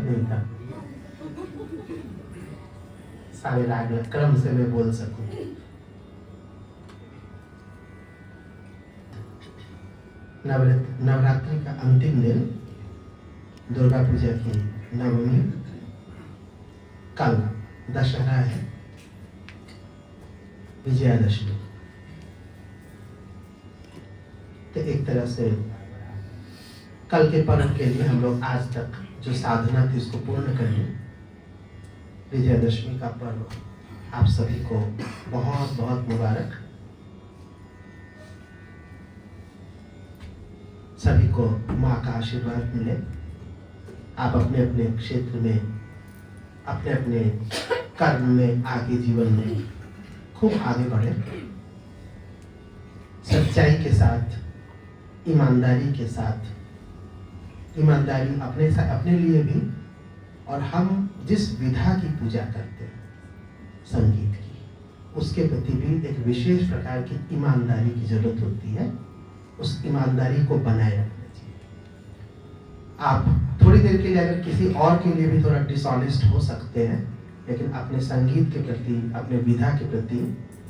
नहीं था, सारे राग क्रम से मैं बोल सकूं। नवरात्रि का अंतिम दिन, दुर्गा पूजा की नवमी, कल दशहरा है, विजयादशमी। तो एक तरह से कल के पर्व के लिए हम लोग आज तक जो साधना थी उसको पूर्ण कर ली। विजयादशमी का पर्व आप सभी को बहुत बहुत मुबारक। सभी को माँ का आशीर्वाद मिले। आप अपने अपने क्षेत्र में, अपने अपने कर्म में, आगे जीवन में खूब आगे बढ़े, सच्चाई के साथ, ईमानदारी के साथ। ईमानदारी अपने लिए भी, और हम जिस विधा की पूजा करते हैं संगीत की, उसके प्रति भी एक विशेष प्रकार की ईमानदारी की जरूरत होती है। उस ईमानदारी को बनाए रखना चाहिए। आप थोड़ी देर के लिए अगर किसी और के लिए भी थोड़ा डिसऑनेस्ट हो सकते हैं, लेकिन अपने संगीत के प्रति, अपने विधा के प्रति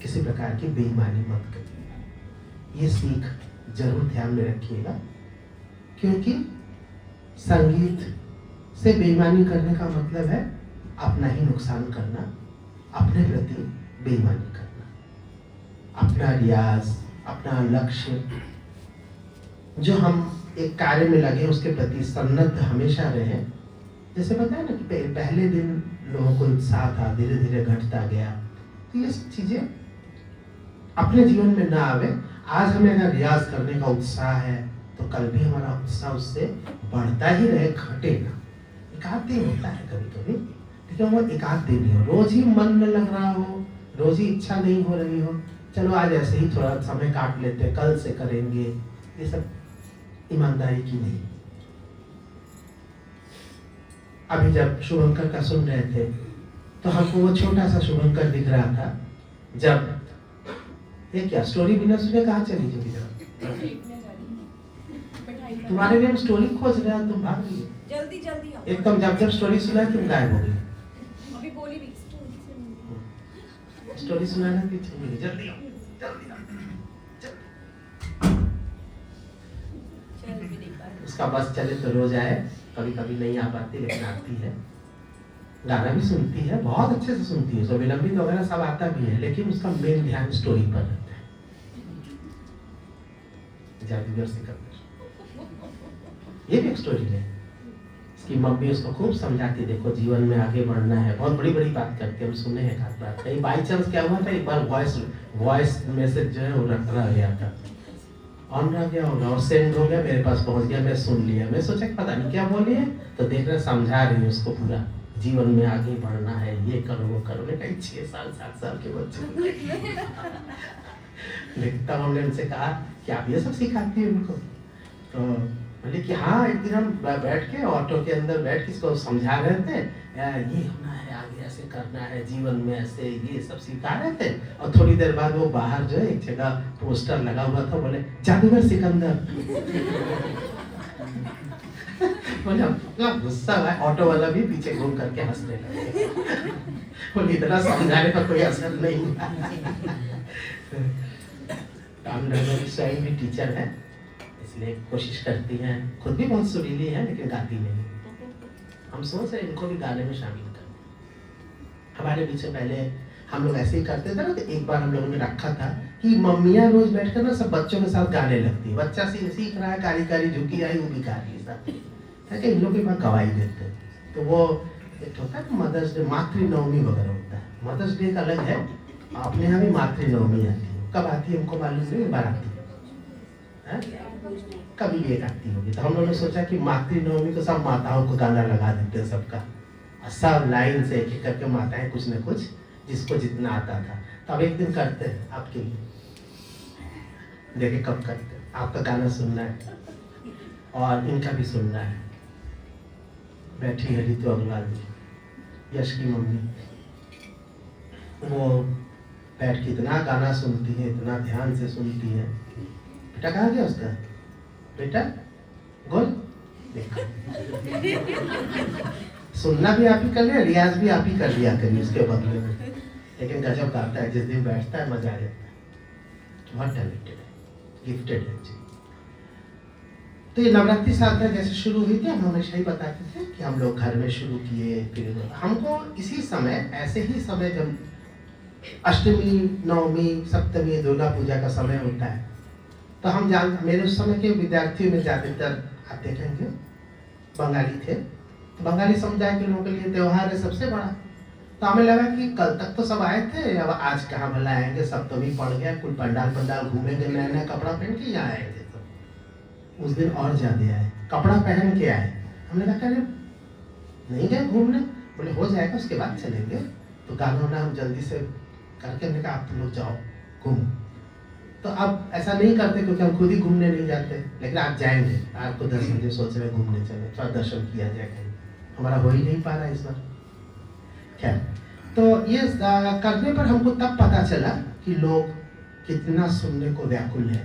किसी प्रकार की बेईमानी मत करिए। ये सीख जरूर ध्यान में रखिएगा, क्योंकि संगीत से बेईमानी करने का मतलब है अपना ही नुकसान करना, अपने प्रति बेईमानी करना। अपना रियाज, अपना लक्ष्य, जो हम एक कार्य में लगे उसके प्रति सन्नद्ध हमेशा रहे। जैसे बताया ना कि पहले दिन लोगों को उत्साह था, धीरे धीरे घटता गया। तो ये सब चीजें अपने जीवन में ना आवे। आज हमें अगर रियाज करने का उत्साह है तो कल भी हमारा उत्साह उससे बढ़ता ही रहे, घटे ना। एक आध दिन होता है कभी कभी, लेकिन वो एक आध दिन ही हो। रोज ही मन न लग रहा हो, रोज ही इच्छा नहीं हो रही हो, चलो आज ऐसे ही थोड़ा समय काट लेते हैं, कल से करेंगे, ये सब ईमानदारी की नहीं। अभी जब शुभंकर का सुन रहे थे तो हमको वो छोटा सा शुभंकर दिख रहा था। जब ये क्या स्टोरी बिना सुने कहाँ चली जाएगी? तुम्हारे लिए हम स्टोरी खोज रहे हैं, तुम भाग रही हो। जल्दी जल्दी आओ। एकदम जब स्टोरी सुना तुम गायब हो गई। अभी बोली भी स्टोरी सुनाना भी चाहिए। जल्दी आओ, जल्दी आओ, जल्दी। उसका बस चले तो रोज आए, कभी कभी नहीं आ पाती लेकिन आती है। गाना भी सुनती है, बहुत अच्छे से सुनती है, सो विलंबित वगैरह सब आता भी है, लेकिन उसका मेन ध्यान स्टोरी पर रहता है। जादूगर सिकंदर, ये भी एक स्टोरी है। इसकी मम्मी उसको खूब समझाती, देखो जीवन में आगे बढ़ना है। बहुत बड़ी बड़ी बात करती है, हम सुने हैं एक बात। कहीं बाई चांस क्या हुआ था, एक बार वॉइस मैसेज जो है वो रह गया था, ऑन रह गया होगा और सेंड हो गया, मेरे पास पहुंच गया, मैं सुन लिया। मैं सोचा पता नहीं क्या बोली है, तो देख रहे समझा रही है उसको पूरा, जीवन में आगे बढ़ना है, ये करो वो करो। कहीं 6 साल 7 साल के बच्चे लेकिन तब हमने उनसे कहा कि आप ये सब सिखाती है उनको? तो बोले कि हाँ, एक दिन हम बैठ के ऑटो के अंदर बैठ के इसको समझा रहे थे, ये होना है, आगे ऐसे करना है, जीवन में ऐसे, ये सब सिखा रहे थे। और थोड़ी देर बाद वो बाहर जो है एक जगह पोस्टर लगा हुआ था, बोले जादूगर सिकंदर। बोले गुस्सा है, ऑटो वाला भी पीछे घूम करके हंसने लगे। बोले इतना समझाने का कोई असर नहीं हुआ। स्वयं भी टीचर है, इसलिए कोशिश करती हैं, खुद भी बहुत सुरीली है लेकिन गाती नहीं। हम सोच रहे इनको भी गाने में शामिल कर। हमारे बीच में पहले हम लोग ऐसे ही करते थे ना, तो एक बार हम लोगों ने रखा था कि मम्मियाँ रोज बैठकर ना सब बच्चों के साथ गाने लगती है। बच्चा सीख रहा है, कारी कारी झुकी आई, वो भी गा रही है, इन लोग के पास गवाही देते हैं। तो वो एक होता है मदर्स डे, मातृनवमी वगैरह होता है। मदर्स डे का अलग है, अपने यहाँ भी मातृनवमी आती है। कब आती है हमको मालूम नहीं, बार आती है, कभी भी एक आती होगी। तो हम लोगों ने सोचा कि मातृनवमी को सब माताओं को गाना लगा देते हैं सबका, सब लाइन से एक एक करके माताएं कुछ न कुछ जिसको जितना आता था। तो अब एक दिन करते हैं आपके लिए, देखे कब करते हैं। आपका गाना सुनना है और इनका भी सुनना है। बैठी है रितु अग्रवाल जी, यश की मम्मी, वो बैठ के इतना गाना सुनती है, इतना ध्यान से सुनती है। बेटा कहाँ गया उसका? बेटा गोल देखो सुनना भी आप ही कर लिया, रियाज भी आप ही कर लिया करिए उसके बदले में। लेकिन गजब गाता है, जिस दिन बैठता है मजा आ जाता है, बहुत टैलेंटेड है, गिफ्टेड है जी। तो ये नवरात्रि साधना जैसे शुरू हुई थी, हम हमेशा ही बताते थे कि हम लोग घर में शुरू किए, फिर हमको इसी समय, ऐसे ही समय जब अष्टमी, नवमी, सप्तमी, दुर्गा पूजा का समय होता है, तो हम मेरे उस समय के विद्यार्थियों में ज़्यादातर आप देखेंगे बंगाली थे। बंगाली समुदाय के लोगों के लिए त्यौहार है सबसे बड़ा। तो हमें लगा कि कल तक तो सब आए थे, अब आज कहाँ भला आएंगे, सप्तमी पड़ गया, कुल पंडाल घूमेंगे, नया नया कपड़ा पहन के यहाँ आएंगे। तो उस दिन और ज़्यादा आए, कपड़ा पहन के आए। हमने कहा अरे नहीं गए घूमने, बोले हो जाएगा उसके बाद चलेंगे। तो गाना वाना हम जल्दी से करके हमने कहा आप तुम लोग जाओ घूम। तो अब ऐसा नहीं करते क्योंकि हम खुद ही घूमने नहीं जाते, लेकिन आप जाएंगे, आपको 10 बजे सोच रहे घूमने चले, थोड़ा दर्शन किया जाए कहीं। हमारा हो ही नहीं पा रहा इस बार। खैर, तो ये करने पर हमको तब पता चला कि लोग कितना सुनने को व्याकुल है।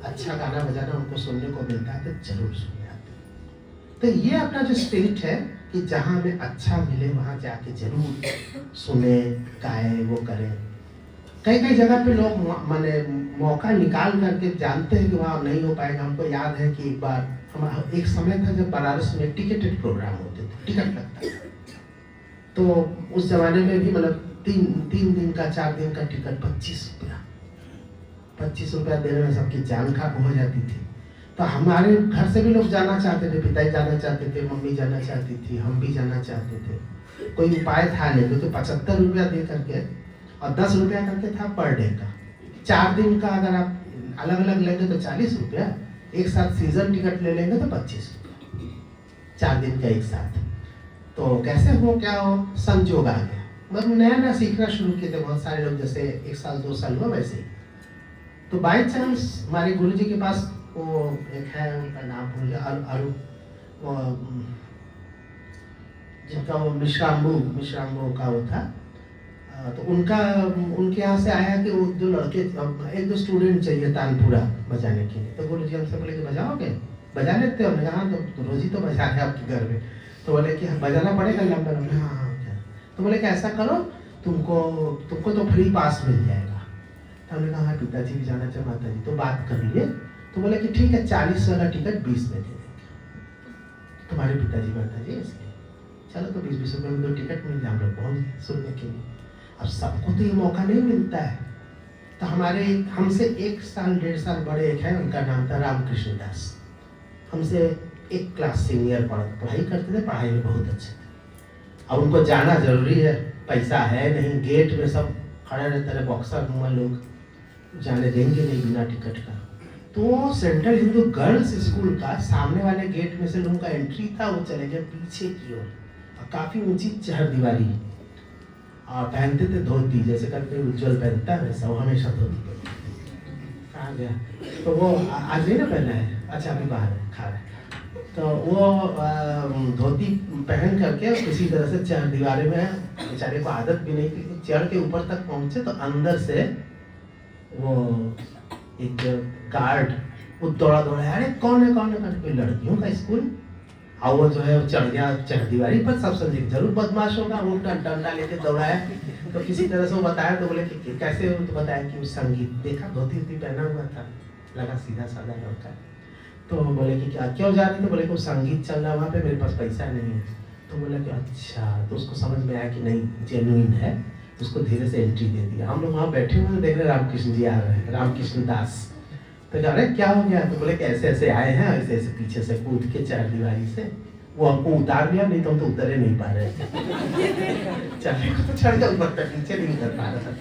अच्छा गाना बजाना उनको सुनने को मिलता है तो जरूर सुनने आते हैं। तो ये अपना जो स्पिरिट है कि जहाँ हमें अच्छा मिले वहाँ जाके जरूर सुने, गाए, वो करें। कई कई जगह पे लोग माने मौका निकाल करके जानते हैं कि वहाँ नहीं हो पाएगा। हमको याद है कि एक बार एक समय था जब बनारस में टिकटेड प्रोग्राम होते थे, टिकट लगता था। तो उस जमाने में भी मतलब 3 दिन का 4 दिन का टिकट 25 रुपया, 25 रुपया देने में सबकी जान खराब हो जाती थी। तो हमारे घर से भी लोग जाना चाहते थे, पिताजी जाना चाहते थे, मम्मी जाना चाहती थी, हम भी जाना चाहते थे। कोई उपाय था नहीं, क्योंकि 75 रुपया दे करके और 10 रुपया करके था पर डे का। 4 दिन का अगर आप अलग अलग लेंगे तो 40 रुपया, एक साथ सीजन टिकट ले लेंगे तो 25 रुपया, 4 दिन का एक साथ। तो कैसे हो क्या हो, संजोग आ गया। मतलब नया नया सीखना शुरू किए थे बहुत सारे लोग, जैसे 1 साल 2 साल हुआ वैसे ही। तो बाय चांस हमारे गुरुजी के पास वो एक है, उनका नाम भूल गया, जिनका वो मिश्राम्बू का वो था। तो उनके यहाँ से आया कि वो 2 लड़के, 1-2 स्टूडेंट चाहिए तानपुरा बजाने के लिए। तो गुरुजी हमसे बोले कि बजाओगे, बजा लेते हो? हमने कहा तो रोज ही तो बजा रहे आपके घर में। तो बोले कि बजाना पड़ेगा लंबा लंबा। हाँ क्या। तो बोले कि ऐसा करो, तुमको तो फ्री पास मिल जाएगा। तो हमने कहा हाँ पिताजी भी जाना चाहे, माता जी तो बात कर लिए। तो बोले कि ठीक है 40 वाला टिकट 20 में दे देंगे तुम्हारे पिताजी माता जी, इसलिए चलो। तो 20-20 रुपये में 2 टिकट मिल जाए, हम लोग पहुँच गए सुनने के लिए। अब सबको तो ये मौका नहीं मिलता है। तो हमसे 1 साल 1.5 साल बड़े एक है, उनका नाम था रामकृष्ण दास। हमसे 1 क्लास सीनियर पढ़ाई करते थे, पढ़ाई में बहुत अच्छे थे। अब उनको जाना जरूरी है, पैसा है नहीं, गेट में सब खड़े रहते रहे, बॉक्सर हुआ लोग, जाने देंगे नहीं बिना टिकट का। तो सेंट्रल हिंदू गर्ल्स स्कूल का सामने वाले गेट में से लोगों का एंट्री था, वो चले गए पीछे की ओर, और काफ़ी ऊंची चहरदीवारी, और पहनते थे धोती, जैसे करके उज्जवल पहनता है वैसा, वो हमेशा धोती पहनते। कहाँ गया? तो वो आज नहीं ना पहना है, अच्छा अभी बाहर है, खा रहा है। तो वो धोती पहन करके किसी तरह से चहरदीवारी में, बेचारे को आदत भी नहीं थी, चढ़ के ऊपर तक पहुँचे। तो अंदर से वो एक गार्ड वो दौड़ा, अरे कौन है कोई लड़कियों का स्कूल। और वो जो है वो चढ़ गया चहरदीवारी पर, सब समझे जरूर बदमाश होगा, वो डंडा लेके दौड़ाया। तो किसी तरह से वो बताया, तो बोले कि कैसे हो? तो बताया कि वो संगीत देखा, धोती पहना हुआ था, लगा सीधा साधा लड़का। तो बोले कि क्या क्यों जा रहे थे? बोले कि वो संगीत चल रहा है वहाँ पे, मेरे पास पैसा नहीं है। तो बोला कि अच्छा। तो उसको समझ में आया कि नहीं जेन्युइन है, उसको धीरे से एंट्री दे दिया। हम लोग वहाँ बैठे हुए देख रहे रामकृष्ण जी आ रहे हैं, रामकृष्ण दास। तो कह रहे क्या हो गया? तो बोले कि ऐसे ऐसे आए हैं, ऐसे ऐसे पीछे से कूद के चहरदीवारी से। वो हमको उतार लिया, नहीं तो हम तो उतर ही नहीं पा रहे थे। चढ़ने को तो चढ़ गया ऊपर तक, नीचे नहीं उतर पा रहा था।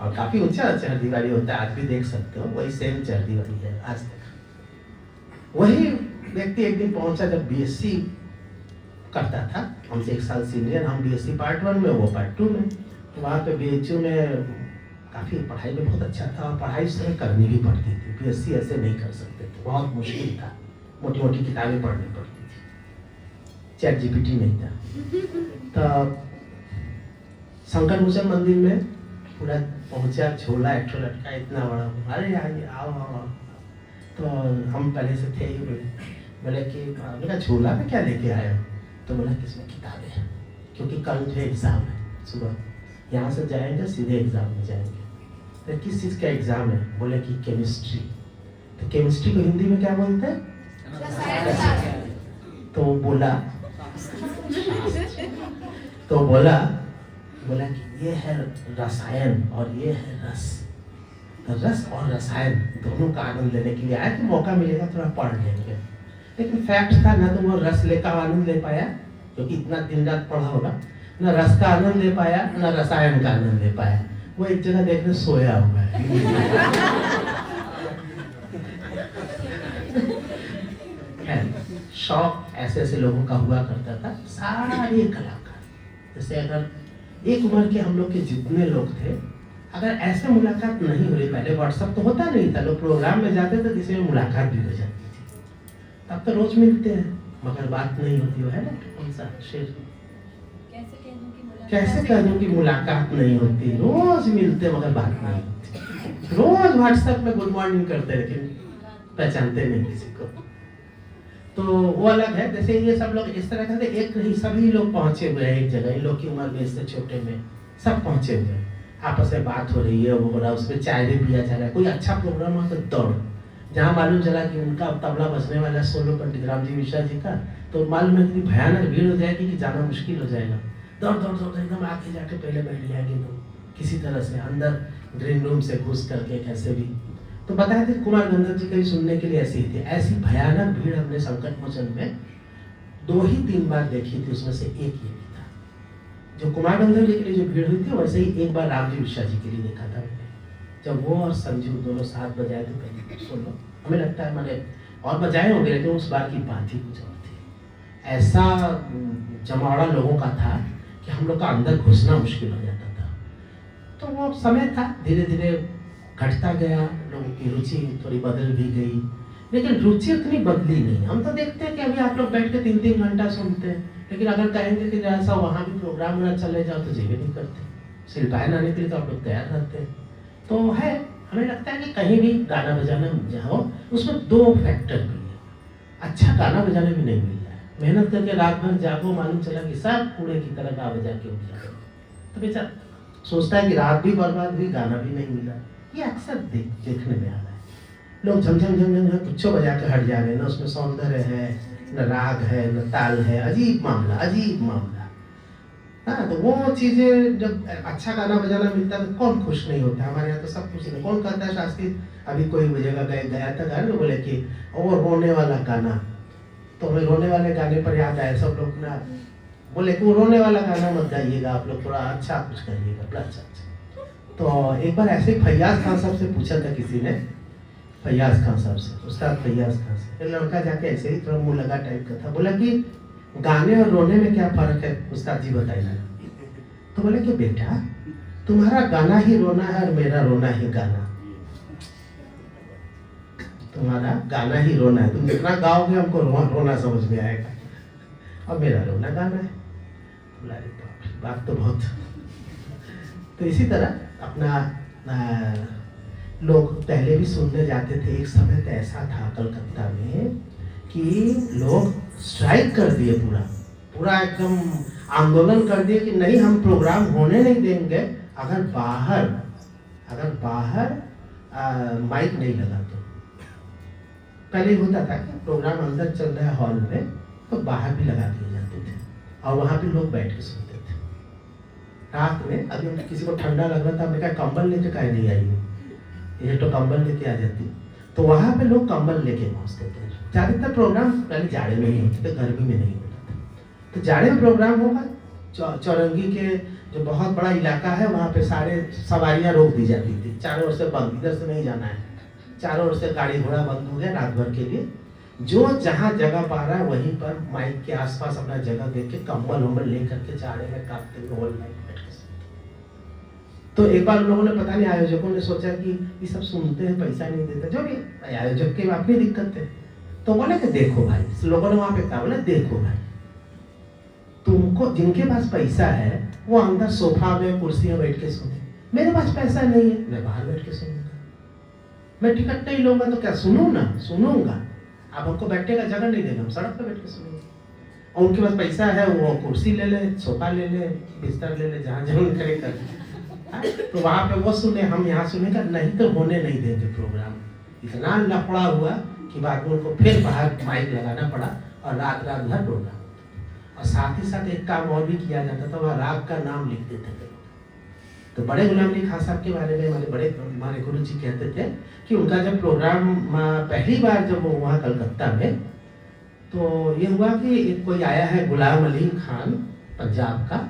और काफी ऊंचा चहरदीवारी होता है, आज भी देख सकते हो, वही सेम चहरदीवारी है आज तक। वही व्यक्ति एक दिन पहुंचा जब बीएससी करता था, हमसे 1 साल सीनियर, हम बीएससी पार्ट 1 में, वो पार्ट 2 में। तो वहाँ पे बीएचयू में काफ़ी पढ़ाई में बहुत अच्छा था, और पढ़ाई उसमें करनी भी पड़ती थी। बीएससी ऐसे नहीं कर सकते थे, बहुत मुश्किल था, मोटी मोटी किताबें पढ़नी पड़ती थी, चैट जीपीटी नहीं था। तो शंकर भूषण मंदिर में पूरा पहुँचा, झोला एक ठो लटका इतना बड़ा, अरे आइए आओ। तो हम पहले से थे ही, बोले कि झोला में क्या लेके आए हो? तो बोला किसमें किताबें हैं, क्योंकि कल जो एग्ज़ाम है सुबह, यहाँ से जाएंगे सीधे एग्ज़ाम में जाएंगे। तो किस चीज़ का एग्ज़ाम है? बोले कि केमिस्ट्री। तो केमिस्ट्री को हिंदी में क्या बोलते हैं? तो बोला कि ये है रसायन और ये है रस। तो रस और रसायन दोनों का आनंद लेने के लिए आया, तो मौका मिलेगा थोड़ा पढ़ लेंगे। लेकिन फैक्ट था ना, तो वो रस ले का आनंद ले पाया, क्योंकि इतना दिन रात पढ़ा होगा, ना रस का आनंद ले पाया ना रसायन का आनंद ले पाया। वो एक जगह देखने सोया हुआ है। शौक ऐसे ऐसे लोगों का हुआ करता था, सारे कलाकार। जैसे अगर एक उम्र के हम लोग के जितने लोग थे, अगर ऐसे मुलाकात नहीं हो रही, पहले व्हाट्सएप तो होता नहीं था, लोग प्रोग्राम में जाते थे, किसी में मुलाकात भी हो जाती थी। अब तो रोज मिलते हैं मगर बात नहीं होती। वो है ना कौन सा शेर, कैसे कह दूं कि मुलाकात नहीं होती, रोज मिलते मगर बात नहीं होती। रोज व्हाट्सएप में गुड मॉर्निंग करते, लेकिन पहचानते नहीं किसी को। तो वो अलग है। जैसे ये सब लोग इस तरह का, एक नहीं सभी लोग पहुंचे हुए हैं एक जगह, इन लोग की उम्र में इससे छोटे में सब पहुंचे हुए हैं, आपस में बात हो रही है, वो हो रहा है, उसमें चाय भी पिया जा रहा है। कोई अच्छा प्रोग्राम हो तो दौड़, जहाँ मालूम चला कि उनका तबला बजने वाला सोलो पंडित रामजी मिश्रा जी का, तो मालूम है कि भयानक भीड़ हो जाएगी कि जाना मुश्किल हो जाएगा। दौड़ एकदम आके जाके पहले बैठ जाएंगे, तो किसी तरह से अंदर ग्रीन रूम से घुस करके कैसे भी। तो बताए थे कुमार गंधर्व जी कहीं सुनने के लिए ऐसे ही थे। ऐसी भयानक भीड़ हमने संकट मोचन में 2 ही 3 बार देखी थी, उसमें से एक ये भी था। जो कुमार गंधर्व जी के लिए जो भीड़ हुई थी, वैसे ही एक बार रामजी मिश्रा जी के लिए देखा था मैंने, जब वो और संजू दोनों साथ बजाए थे पहले सोलो। हमें लगता है मैंने और बजाए होंगे, लेकिन उस बार की बात ही कुछ और थी। ऐसा जमावड़ा लोगों का था कि हम लोग का अंदर घुसना मुश्किल हो जाता था। तो वो समय था, धीरे धीरे घटता गया, लोगों की रुचि थोड़ी बदल भी गई, लेकिन रुचि उतनी बदली नहीं। हम तो देखते हैं कि अभी आप लोग बैठ के 3-3 घंटा सुनते हैं, लेकिन अगर कहेंगे कि जैसा वहाँ भी प्रोग्राम में चले जाओ तो जेबे नहीं करते। शिल्पायन आने के लिए तो आप लोग तैयार रहते हैं। तो है, हमें लगता है कि कहीं भी गाना बजाना जाओ, उसमें 2 फैक्टर भी है। अच्छा गाना बजाना भी नहीं मिल रहा है, मेहनत करके रात भर जागो, मालूम चला कि सब कूड़े की तरह गा बजा के उठ जाओ, तो बेचारा सोचता है कि रात भी बर्बाद हुई, गाना भी नहीं मिला। ये अक्सर देखने में आ रहा है। लोग झम पुच्छो बजा के हट जा रहे हैं, ना उसमें सौंदर्य है, न राग है, न ताल है। अजीब मामला। हाँ, तो वो चीजें जब अच्छा गाना बजाना मिलता है तो कौन खुश नहीं होता। हमारे यहाँ तो सब खुश है। कौन कहता है शास्त्री, अभी कोई जगह गया था गाने, बोले कि वो रोने वाला गाना, तो हमें रोने वाले गाने पर याद आए सब लोग ना, बोले कि वो रोने वाला गाना मत गाइएगा, आप लोग थोड़ा अच्छा कुछ करिएगा। अच्छा। तो एक बार ऐसे फैयाज खान साहब से पूछा था किसी ने, फैयाज खान साहब से, उस्ताद फैयाज खान से, एक लड़का जाके ऐसे ही थोड़ा मुँह लगा टाइप का था, बोला कि गाने और रोने में क्या फर्क है उस्ताद जी बताइए। तो बोले कि बेटा तुम्हारा गाना ही रोना है और मेरा रोना ही गाना। तुम्हारा गाना ही रोना है, तुम जितना गाओगे हमको रोना समझ में आएगा, और मेरा रोना गाना है। बोला अरे बात तो बहुत। तो इसी तरह अपना लोग पहले भी सुनने जाते थे। एक समय तो ऐसा था कलकत्ता में कि लोग स्ट्राइक कर दिए, पूरा एकदम आंदोलन कर दिए कि नहीं, हम प्रोग्राम होने नहीं देंगे अगर बाहर माइक नहीं लगा तो। पहले होता था कि प्रोग्राम अंदर चल रहा है हॉल में, तो बाहर भी लगा दिए जाते थे और वहाँ पे लोग बैठ के सुनते थे। रात में अभी किसी को ठंडा लग रहा था, हमने कहा कंबल लेके काहे नहीं आई, ये तो कंबल लेके आ जाती। तो वहाँ पे लोग कंबल लेके पहुँचते थे। ज़्यादातर प्रोग्राम पहले जाड़े में ही होते थे, गर्मी में नहीं होता था। तो जाड़े में प्रोग्राम होगा, चौरंगी के जो बहुत बड़ा इलाका है वहाँ पे सारे सवारियाँ रोक दी जाती थी, चारों ओर से बंद, इधर से नहीं जाना है, चारों ओर से गाड़ी घोड़ा बंद हो गया रात भर के लिए। जो जहाँ जगह पा रहा है वहीं पर माइक के आसपास अपना जगह देख के कंबल वम्बल ले करके जाड़े में काटते हुए ऑल नाइट बैठ के सोते। तो एक बार लोगों ने, पता नहीं आयोजकों ने सोचा कि ये सब सुनते हैं, पैसा नहीं देते, जो भी आयोजक की अपनी दिक्कत है। तो बोले कि देखो भाई, लोगों ने वहाँ पे कहा, बोले देखो भाई, तुमको जिनके पास पैसा है वो अंदर सोफा में कुर्सी में बैठ के सुने, मेरे पास पैसा नहीं है, मैं बाहर बैठ के सुनूंगा। मैं टिकट नहीं लूंगा तो क्या सुनूंगा। आप हमको बैठने का जगह नहीं देना, हम सड़क पर बैठ के सुनेंगे। और उनके पास पैसा है, वो कुर्सी ले ले, सोफा ले ले, बिस्तर ले ले, जहाँ जहाँ करे कर। तो वहाँ पे वो सुने, हम यहाँ सुनेगा नहीं तो होने नहीं देंगे प्रोग्राम। इतना लफड़ा हुआ कि बाद में उनको फिर बाहर माइक लगाना पड़ा और रात रात भर प्रोग्राम। और साथ ही साथ एक काम और भी किया जाता था, वह राग का नाम लिख देते थे। तो बड़े गुलाम अली खान साहब के बारे में हमारे गुरु जी कहते थे कि उनका जब प्रोग्राम पहली बार जब वो वहाँ कलकत्ता में, तो ये हुआ कि एक कोई आया है गुलाम अली खान पंजाब का,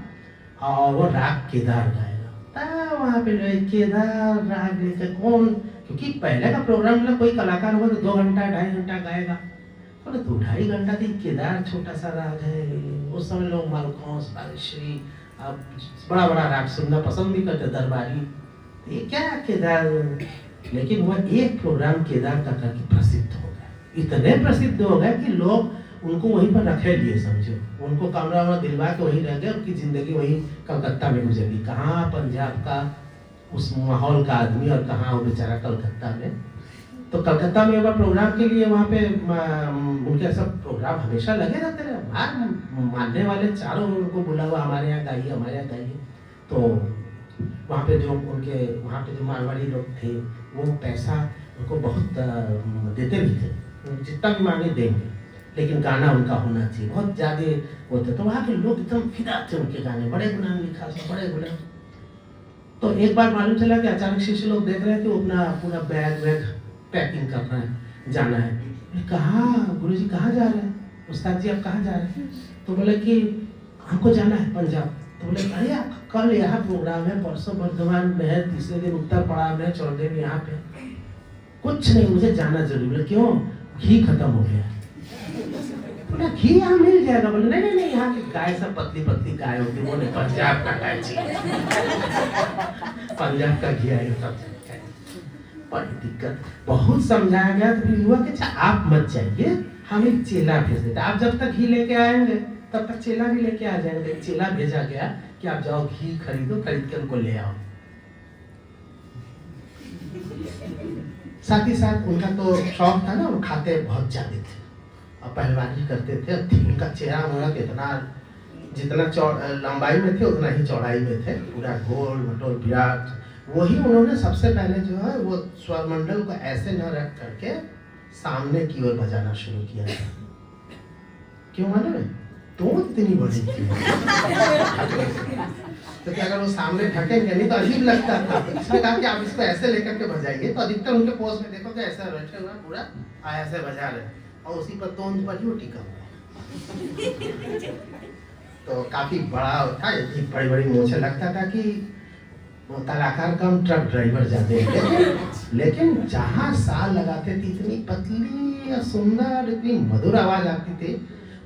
और वो राग केदार गाएगा। वहाँ पे केदार राग लेकर कौन, क्योंकि पहले का प्रोग्राम में कोई कलाकार होगा तो 2 घंटा 2.5 घंटा गाएगा, बोले 2-2.5 घंटा थी। केदार छोटा सा राग है, उस समय लोग मालखौस, बारिश्री, अब बड़ा बड़ा राग सुनना पसंद भी करते, दरबारी। ये क्या केदार, लेकिन वह एक प्रोग्राम केदार का करके प्रसिद्ध हो गया, इतने प्रसिद्ध हो गए कि लोग उनको वहीं पर रखे लिए, समझो उनको कमरा वमरा दिलवा के वहीं रह गए, उनकी जिंदगी वहीं कलकत्ता में गुजरी। कहाँ पंजाब का उस माहौल का आदमी और कहाँ वो बेचारा कलकत्ता में। तो कलकत्ता में एक बार प्रोग्राम के लिए वहाँ पे उनके सब प्रोग्राम हमेशा लगे रहते रहे, मानने वाले चारों उनको बुला हुआ, हमारे यहाँ गाइए, हमारे यहाँ गाइए। तो वहाँ पे जो उनके वहाँ पे जो मारवाड़ी लोग थे वो पैसा उनको बहुत देते भी थे, जितना भी मांगे देंगे, लेकिन गाना उनका होना चाहिए, बहुत ज़्यादा होते। तो वहाँ के लोग एकदम फिदा थे उनके गाने, बड़े गुलाम लिखा, बड़े गुलाम। तो एक बार मालूम चला कि अचानक शिष्य लोग देख रहे हैं कि वो अपना पूरा बैग वैग पैकिंग कर रहे हैं, जाना है। कहाँ गुरुजी, कहाँ जा रहे हैं? उस्ताद जी आप कहाँ जा रहे हैं? तो बोले कि हमको जाना है पंजाब। तो बोले अरे कल यहाँ प्रोग्राम है, परसों वर्धमान में है, तीसरे दिन उत्तर पड़ाव में, चौथे दिन यहाँ पे। कुछ नहीं, मुझे जाना जरूरी। बोले क्यों? घी खत्म हो गया। बोला घी यहाँ मिल जाएगा। बोले नहीं नहीं नहीं, यहाँ की गाय सब पतली पतली गाय होती, वो नहीं, पंजाब का गाय चाहिए। पंजाब का घी आएगा तब। बड़ी दिक्कत, बहुत समझाया गया। तो फिर हुआ कि अच्छा आप मत जाइए, हम एक चेला भेज देते, आप जब तक घी लेके आएंगे तब तक चेला भी लेके आ जाएंगे। चेला भेजा गया कि आप जाओ घी खरीदो, खरीद के उनको ले आओ। साथ ही साथ उनका तो शौक था ना, वो खाते बहुत ज्यादा थे और पहलवानी करते थे। उनका चेहरा मुड़ा कितना, जितना लंबाई में थे उतना ही चौड़ाई में थे, पूरा गोल मटोल विराट। वही उन्होंने सबसे पहले जो है वो स्वरमंडल को ऐसे न रख करके सामने की ओर बजाना शुरू किया था। क्यों मालूम है? तो इतनी बड़ी थी तो क्या अगर वो सामने ढकेंगे नहीं तो अजीब लगता था। इसने कहा कि आप इसको ऐसे लेकर के बजाइए। तो अधिकतर उनके पोस्ट में देखो कि ऐसा बैठे हुआ पूरा ऐसे बजा रहे और उसी पर तोंद पर ही टिका हुआ। तो काफी बड़ा था, इतनी बड़ी बड़ी मूंछें, लगता था कि कलाकार कम ट्रक ड्राइवर जाते हैं। लेकिन जहाँ साल लगाते थे इतनी पतली और सुंदर, इतनी मधुर आवाज आती थी।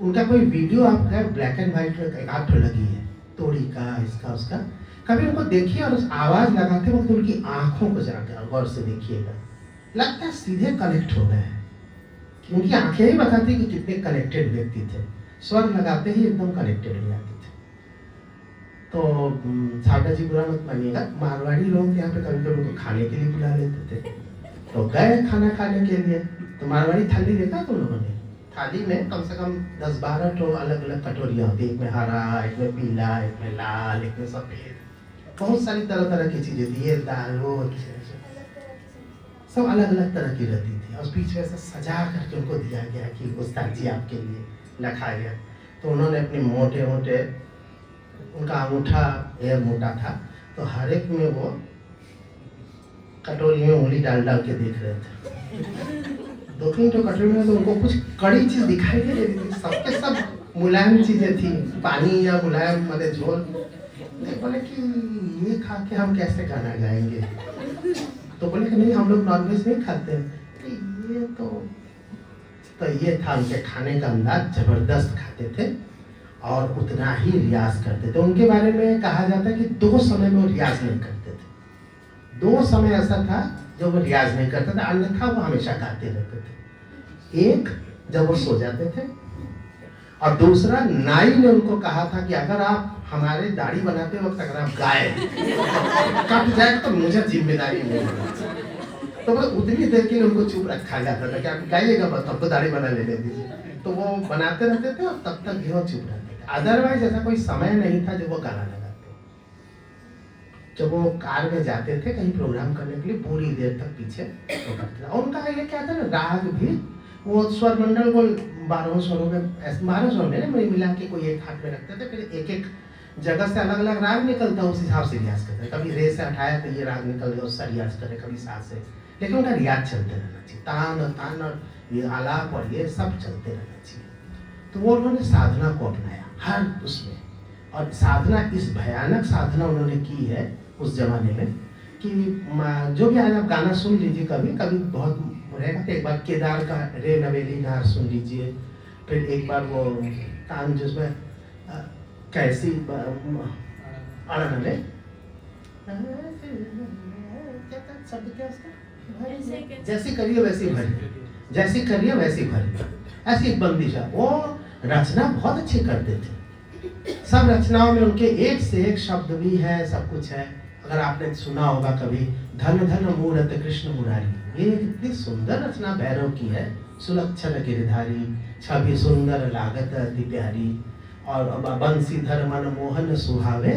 उनका कोई वीडियो आपका ब्लैक एंड व्हाइट में एक आठ लगी है, तोड़ी का, इसका उसका, कभी उनको देखिए और उस आवाज लगाते वक्त उनकी आंखों को जरा गौर से देखिएगा, लगता है सीधे कनेक्ट हो गए हैं। उनकी आंखें ही बताती कि कितने कनेक्टेड व्यक्ति थे, स्वर लगाते ही एकदम कनेक्टेड हो जाते थे। तो सावटा जी बुरा मत मानिएगा, मारवाड़ी लोग यहाँ पे कभी कभी उनको खाने के लिए बुला लेते थे। तो गए खाना खाने के लिए, तो मारवाड़ी थाली देखा तुम लोगों ने? थाली में कम से कम 10-12 तो अलग अलग कटोरियाँ होती, एक में हरा, एक में पीला, एक में लाल, एक में सफेद, बहुत सारी तरह तरह की चीजें थी। ये दाल वो सब अलग अलग तरह की रहती थी और बीच में से सजा करके उनको दिया गया कि उस्ताद जी आपके लिए रखा गया। तो उन्होंने अपने मोटे मोटे, उनका अंगूठा एयर मोटा था, तो हर एक में वो कटोरी में उंगली डाल डाल के देख रहे थे। 2-3 तो कटोरी में तो उनको कुछ कड़ी चीज दिखाई दे रही थी, सबके सब मुलायम चीजें थी, पानी या मुलायम मतलब झोल। बोले कि ये खा के हम कैसे गाना गाएंगे? तो बोले कि नहीं हम लोग नॉनवेज नहीं खाते। ये तो ये था उनके खाने का अंदाज, जबरदस्त खाते थे और उतना ही रियाज करते थे। उनके बारे में कहा जाता है कि 2 समय में वो रियाज नहीं करते थे। 2 समय ऐसा था जो वो रियाज नहीं करते थे, अन्यथा वो हमेशा गाते रहते थे। एक जब वो सो जाते थे और दूसरा नाई ने उनको कहा था कि अगर आप हमारे दाढ़ी बनाते वक्त अगर आप गाए कट जाए तो मुझे जिम्मेदारी नहीं होगी। तो बस उतनी देर के लिए उनको चुप रखा जाता था कि आप गाइएगा बस, हमको दाढ़ी बना लेने दीजिए। तो वो बनाते रहते थे और तब तक ये चुप रहते थे। अदरवाइज ऐसा कोई समय नहीं था जब वो गाना लगाते। जब वो कार में जाते थे कहीं प्रोग्राम करने के लिए, पूरी देर तक पीछे वो करते थे। और उनका ये क्या था ना, राग भी वो स्वर मंडल को 12 स्वरों में, 12 स्वरों में ना मिला के कोई एक हाथ में रखते थे, फिर एक एक जगह से अलग अलग राग निकलता, उस हिसाब से रियाज करते। कभी रे से हटाया तो ये राग निकल गया, उसका रियाज करे, कभी सा से, लेकिन उनका रियाज चलते रहना चाहिए। तान और ये आलाप और ये सब चलते रहना चाहिए। तो वो उन्होंने साधना को अपनाया हर उसमें, और साधना इस भयानक साधना उन्होंने की है उस जमाने में कि जो भी आज आप गाना सुन लीजिए, कभी कभी बहुत रहेगा तो एक बार केदार का रे नवेली नार सुन लीजिए, फिर एक बार वो तान जिसमें कैसी अड़नवे शब्द क्या उसका, जैसी करिए वैसी भरी, जैसी करिए वैसी भरी, ऐसी एक बंदिश है। वो रचना बहुत अच्छी करते थे, सब रचनाओं में उनके एक से एक शब्द भी है, सब कुछ है। अगर आपने सुना होगा कभी धन धन मूरत कृष्ण मुरारी, ये कितनी सुंदर रचना भैरव की है। सुलक्षण गिरधारी छवि सुंदर लागत अति प्यारी, और बंसीधर मन मोहन सुहावे,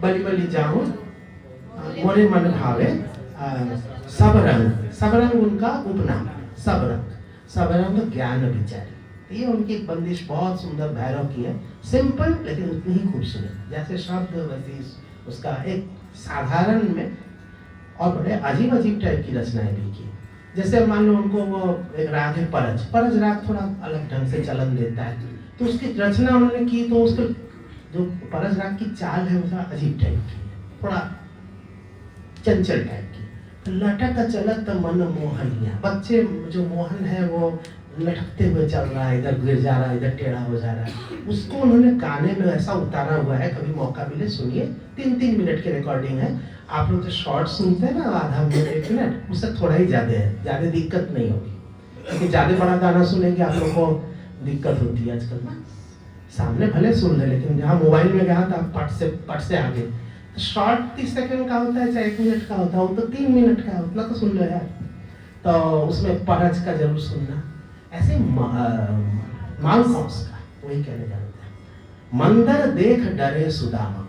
बलि बलि जाऊं मोरे मन भावे, सब रंग उनका उपनाम, सब रंग ज्ञान विचारी। ये उनकी एक बंदिश बहुत सुंदर भैरव की है, सिंपल लेकिन उतनी ही खूबसूरत, जैसे शब्द वैसी उसका एक साधारण में, और बड़े अजीब अजीब टाइप की रचनाएं भी की। जैसे मान लो उनको वो एक राग है परज राग, थोड़ा अलग ढंग से चलन देता है, तो उसकी रचना उन्होंने की, तो उसके जो परज राग की चाल है वो अजीब टाइप की है, थोड़ा चंचल टाइप की। लटक चलत मन मोहनिया, बच्चे जो मोहन है वो लटकते हुए चल रहा है, इधर गिर जा रहा है, इधर टेढ़ा हो जा रहा है, उसको उन्होंने गाने में ऐसा उतारा हुआ है। कभी मौका मिले सुनिए, 3-3 मिनट की रिकॉर्डिंग है। आप लोग जो शॉर्ट सुनते हैं ना, आधा मिनट 1 मिनट, उससे थोड़ा ही ज्यादा है, ज्यादा दिक्कत नहीं होगी, क्योंकि ज्यादा बड़ा गाना सुनेंगे आप लोग को दिक्कत होती है आजकल ना। सामने भले सुन ले, लेकिन जहाँ मोबाइल में गया था पट से आगे, शॉर्ट 30 सेकंड का होता है, चाहे 1 मिनट का होता है, वो तो 3 मिनट का है, उतना तो सुन लो यार। तो उसमें परज का जरूर सुनना। ऐसे मालकॉस का वही कहने जानते हैं, मंदर देख डरे सुदामा।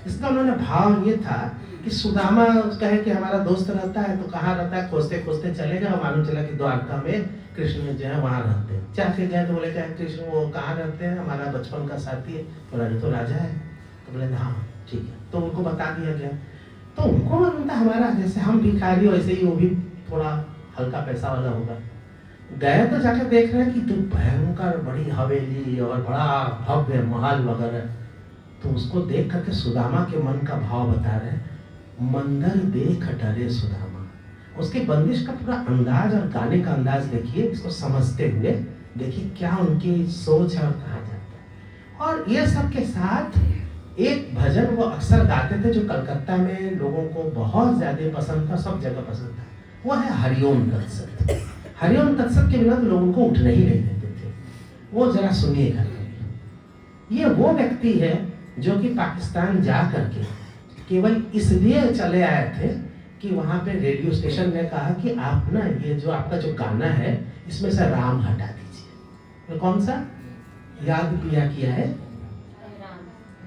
इसका उन्होंने भाव ये था कि सुदामा कहे कि हमारा दोस्त रहता है, तो कहाँ रहता है, खोजते खोजते चले गए, मालूम चला कि द्वारका में कृष्ण जो है वहाँ रहते हैं। जाके गए तो बोले क्या कृष्ण वो कहाँ रहते हैं, हमारा बचपन का साथी है। बोला तो राजा है, तो बोले हाँ ठीक है, तो उनको बता दिया गया। तो उनको मालूम था हमारा जैसे हम भिखारी वैसे ही वो भी थोड़ा हल्का पैसा वाला होगा। गए तो जाकर देख रहे हैं कि तो भयंकर बड़ी हवेली और बड़ा भव्य महल वगैरह। तो उसको देख करके सुदामा के मन का भाव बता रहे हैं, मंदर देख डरे सुदामा। उसकी बंदिश का पूरा अंदाज और गाने का अंदाज देखिए, इसको समझते हुए देखिए क्या उनकी सोच है और कहा जाता है। और ये सब के साथ एक भजन वो अक्सर गाते थे जो कलकत्ता में लोगों को बहुत ज्यादा पसंद था, सब जगह पसंद था, वो है हरिओम तत्सत। हरिओम तत्सत के बिना तो लोगों को उठने ही नहीं देते थे। वो जरा सुनिएगा। ये वो व्यक्ति है जो कि पाकिस्तान जा करके केवल इसलिए चले आए थे कि वहां पे रेडियो स्टेशन ने कहा कि आप ना ये जो आपका जो गाना है इसमें से राम हटा दीजिए। तो कौन सा याद किया है,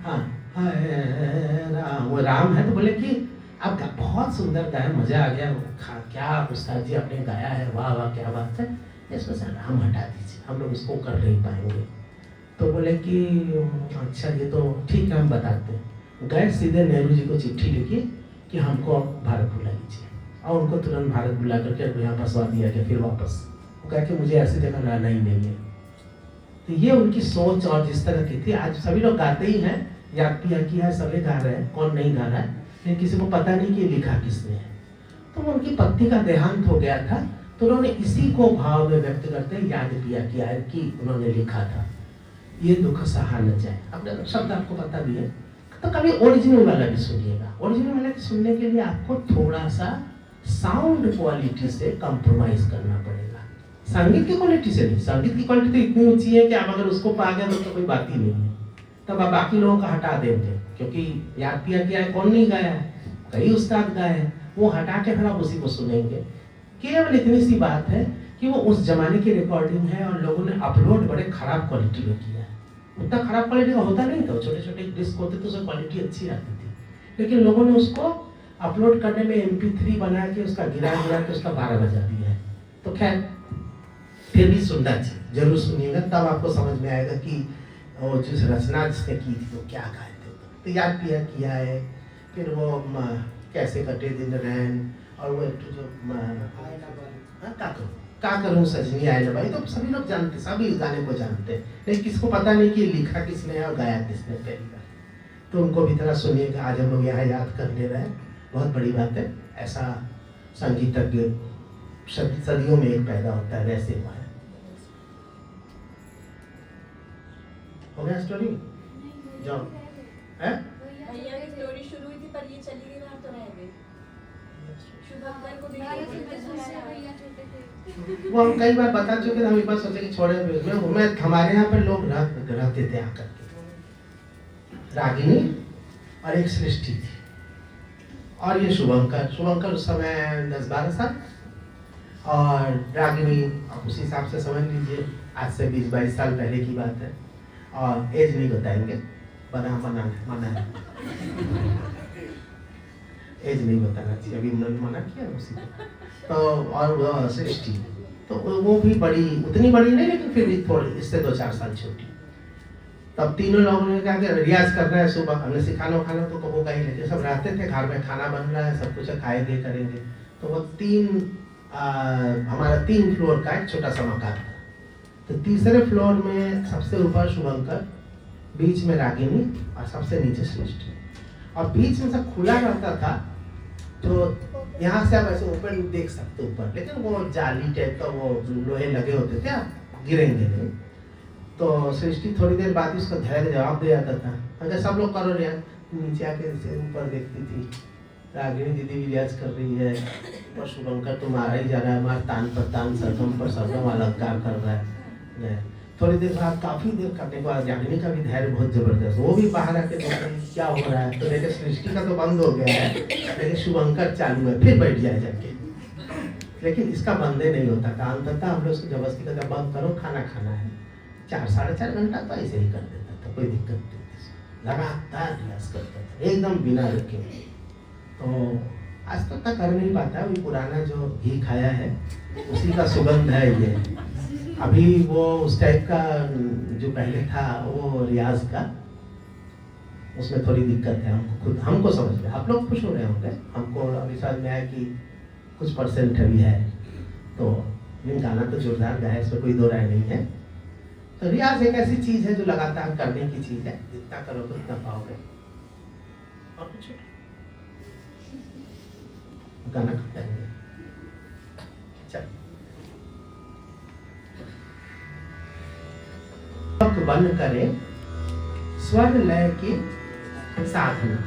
हाँ राम, वो राम है। तो बोले कि आप बहुत सुंदर गाया, मजा आ गया, क्या उस्ताद जी आपने गाया है, वाह वाह क्या बात है, इसमें से राम हटा दीजिए, हम लोग इसको कर नहीं पाएंगे। तो बोले कि अच्छा ये तो ठीक है हम बताते हैं। गए सीधे नेहरू जी को चिट्ठी लिखी कि हमको भारत बुला लीजिए, और उनको तुरंत भारत बुला करके यहाँ फंसवा दिया गया। फिर वापस वो कह के मुझे ऐसी जगह रहना ही नहीं है। तो ये उनकी सोच और जिस तरह की थी। आज सभी लोग गाते ही हैं, याद किया है, सभी गा रहे हैं, कौन नहीं गा रहा है, लेकिन किसी को पता नहीं कि लिखा किसने है। तो उनकी पत्नी का देहांत हो गया था, तो उन्होंने इसी को भाव में व्यक्त करते याद किया है कि उन्होंने लिखा था, ये दुख सहा न जाए। अपने शब्द आपको पता भी है, तो कभी ओरिजिनल वाला भी सुनिएगा। ओरिजिनल वाला सुनने के लिए आपको थोड़ा सा साउंड क्वालिटी से कंप्रोमाइज करना पड़ेगा, संगीत की क्वालिटी से नहीं। संगीत की क्वालिटी तो इतनी ऊंची है कि आप अगर उसको पा गए तो कोई बात ही नहीं है, तब आप बाकी लोगों का हटा देंगे, क्योंकि याद किया है, कौन नहीं गाया है, कई उस्ताद गाए हैं, वो हटा के फिर आप उसी को सुनेंगे। केवल इतनी सी बात है कि वो उस जमाने की रिकॉर्डिंग है और लोगों ने अपलोड बड़े खराब क्वालिटी में किया है। उतना खराब क्वालिटी का होता नहीं था, छोटे छोटे डिस्क होते तो उसमें क्वालिटी अच्छी आती थी, लेकिन लोगों ने उसको अपलोड करने में MP3 बना के उसका गिरा के उसका 12 बजा दिया है। तो खैर फिर भी सुनना चाहिए, जरूर सुनिएगा, तब आपको समझ में आएगा कि वो जिस रचना जिसने की थी तो क्या गाए थे। तो याद किया है। फिर वो कैसे कटे दिन रैन, और वो एक जो का करूँ सजनी आए ना भाई, तो सभी लोग जानते, सभी गाने को जानते हैं, लेकिन किसको पता नहीं कि लिखा किसने है और गाया किसने पहली बार। तो उनको भी तरह सुनिएगा। आज हम लोग यहाँ याद कर ले रहे हैं, बहुत बड़ी बात है। ऐसा संगीतज्ञ सदियों में एक पैदा होता है, वैसे हुआ है। हो गया स्टोरी? जाओ है? भैया की स्टोरी शुरू हुई थी पर ये चली गई बात तो रह गई। शुभंकर को वो हम कई बार बता चुके, हम एक बार सोचे कि छोड़े मैं हमारे यहाँ पर लोग रहते थे आकर के, रागिनी और एक सृष्टि थी, और ये शुभंकर उस समय 10-12 साल, और रागिनी आप उसी हिसाब से समझ लीजिए, आज से 20-22 साल पहले की बात है। और एज नहीं बताएंगे, मना है एज नहीं बताना चाहिए, अभी उन्होंने मना किया उसी को। तो और वो सृष्टि, तो वो भी बड़ी, उतनी बड़ी नहीं, लेकिन फिर भी थोड़ी इससे 2-4 साल छोटी। तब तीनों लोगों ने कहा कि रियाज करना है, सुबह हमने सिखाना तो होगा ही, लेकिन सब रहते थे घर में, खाना बन रहा है, सब कुछ खाएंगे करेंगे। तो वो हमारा 3 फ्लोर का एक छोटा सा मकान था। तो तीसरे फ्लोर में सबसे ऊपर शुभंकर, बीच में रागिनी और सबसे नीचे सृष्टि, और बीच में सब खुला रहता था। तो यहाँ से आप ऐसे ऊपर देख सकते ऊपर, लेकिन वो जाली टाइप का वो लोहे लगे होते थे, आप गिरेंगे नहीं। तो सृष्टि थोड़ी देर बाद उसका धैर्य जवाब दे जाता था, अगर सब लोग करो रियाज, नीचे आके से ऊपर देखती थी, रागिनी दीदी भी रियाज कर रही है, और शुभंकर तो मारा ही जा रहा है, हमारा तान पर तान सरगम पर सरगम अलंकार कर रहा है। थोड़ी देर बाद, काफी देर करने के बाद रागिनी का भी धैर्य बहुत जबरदस्त, वो भी बाहर आके देख रही है क्या हो रहा है। तो देखिए सृष्टि का तो बंद हो गया है, लेकिन शुभंकर चालू है, फिर बैठ जाए जाके, लेकिन इसका बंदे नहीं होता था। अंततः हम लोग उसको जबरदस्ती करते, बंद करो, खाना खाना है। 4-4.5 घंटा तो ऐसे ही कर देता था, कोई दिक्कत नहीं थी, लगातार रियाज करता था एकदम बिना रुके। तो आज तक तो कर नहीं पाता, वो पुराना जो घी खाया है उसी का सुगंध है ये। अभी वो उस टाइप का जो पहले था वो रियाज का, उसमें थोड़ी दिक्कत है हमको समझ में। आप लोग खुश हो रहे होंगे, हमको अभी समझ में आया कि कुछ % अभी है। तो गाना तो जोरदार गाया, इसमें कोई दो राय नहीं है। तो रियाज एक ऐसी चीज है जो लगातार करने की चीज है, जितना करोगे उतना पाओगे। और कुछ गाना कब करेंगे? चल बन करे स्वर लय की साधना।